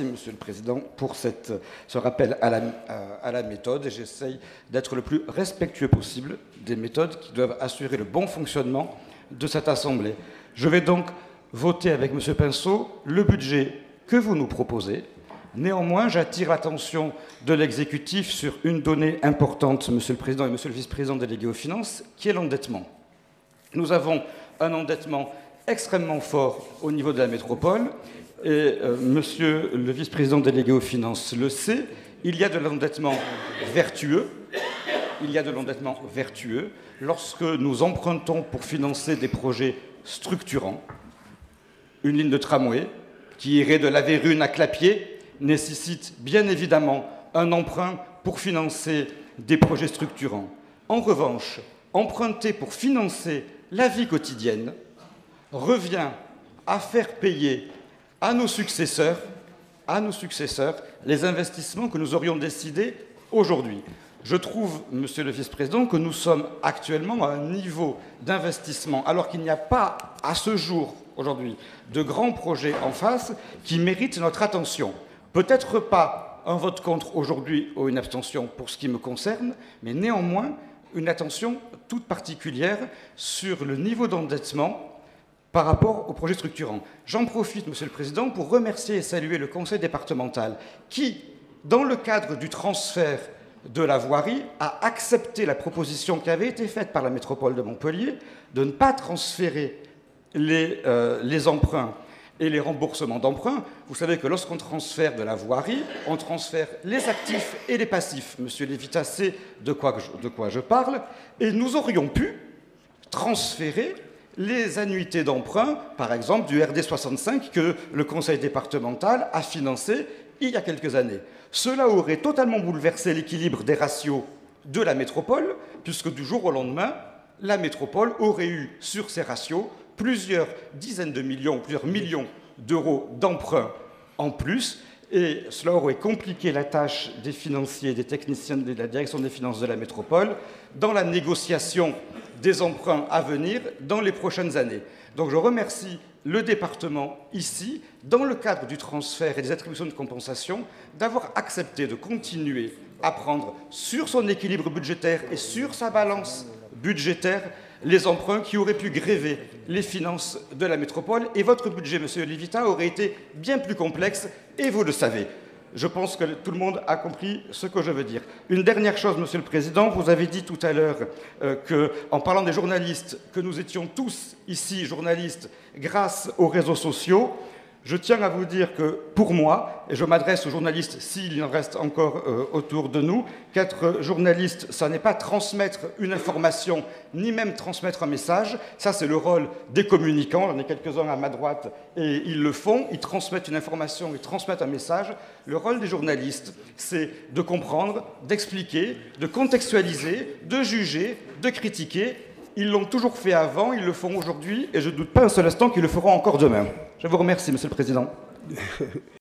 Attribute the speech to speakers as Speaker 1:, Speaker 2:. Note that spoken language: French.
Speaker 1: Monsieur le Président, pour ce rappel à la méthode. Et j'essaye d'être le plus respectueux possible des méthodes qui doivent assurer le bon fonctionnement de cette Assemblée. Je vais donc voter avec M. Pinceau le budget que vous nous proposez. Néanmoins, j'attire l'attention de l'exécutif sur une donnée importante, Monsieur le Président et Monsieur le Vice-président délégué aux Finances, qui est l'endettement. Nous avons un endettement extrêmement fort au niveau de la métropole. Et Monsieur le vice-président délégué aux Finances le sait, il y a de l'endettement vertueux. Il y a de l'endettement vertueux lorsque nous empruntons pour financer des projets structurants. Une ligne de tramway qui irait de la Vérune à Clapiers nécessite bien évidemment un emprunt pour financer des projets structurants. En revanche, emprunter pour financer la vie quotidienne revient à faire payer à nos successeurs, les investissements que nous aurions décidés aujourd'hui. Je trouve, Monsieur le Vice-président, que nous sommes actuellement à un niveau d'investissement, alors qu'il n'y a pas, à ce jour, aujourd'hui, de grands projets en face qui méritent notre attention. Peut-être pas un vote contre aujourd'hui ou une abstention pour ce qui me concerne, mais néanmoins une attention toute particulière sur le niveau d'endettement par rapport aux projets structurants. J'en profite, Monsieur le Président, pour remercier et saluer le Conseil départemental qui, dans le cadre du transfert de la voirie, a accepté la proposition qui avait été faite par la métropole de Montpellier de ne pas transférer les emprunts et les remboursements d'emprunts. Vous savez que lorsqu'on transfère de la voirie, on transfère les actifs et les passifs. Monsieur Lévitas sait de quoi je parle. Et nous aurions pu transférer les annuités d'emprunt, par exemple, du RD 65 que le Conseil départemental a financé il y a quelques années. Cela aurait totalement bouleversé l'équilibre des ratios de la métropole, puisque du jour au lendemain, la métropole aurait eu sur ses ratios plusieurs dizaines de millions, plusieurs millions d'euros d'emprunts en plus, et cela aurait compliqué la tâche des financiers, des techniciens de la direction des finances de la métropole dans la négociation des emprunts à venir dans les prochaines années. Donc je remercie le département ici, dans le cadre du transfert et des attributions de compensation, d'avoir accepté de continuer à prendre sur son équilibre budgétaire et sur sa balance budgétaire les emprunts qui auraient pu gréver les finances de la métropole. Et votre budget, Monsieur Lévitas, aurait été bien plus complexe, et vous le savez. Je pense que tout le monde a compris ce que je veux dire. Une dernière chose, Monsieur le Président, vous avez dit tout à l'heure qu'en parlant des journalistes, que nous étions tous ici journalistes grâce aux réseaux sociaux. Je tiens à vous dire que, pour moi, et je m'adresse aux journalistes s'il en reste encore autour de nous, qu'être journaliste, ça n'est pas transmettre une information, ni même transmettre un message. Ça, c'est le rôle des communicants. J'en ai quelques-uns à ma droite, et ils le font. Ils transmettent une information, ils transmettent un message. Le rôle des journalistes, c'est de comprendre, d'expliquer, de contextualiser, de juger, de critiquer. Ils l'ont toujours fait avant, ils le font aujourd'hui, et je ne doute pas un seul instant qu'ils le feront encore demain. Je vous remercie, Monsieur le Président.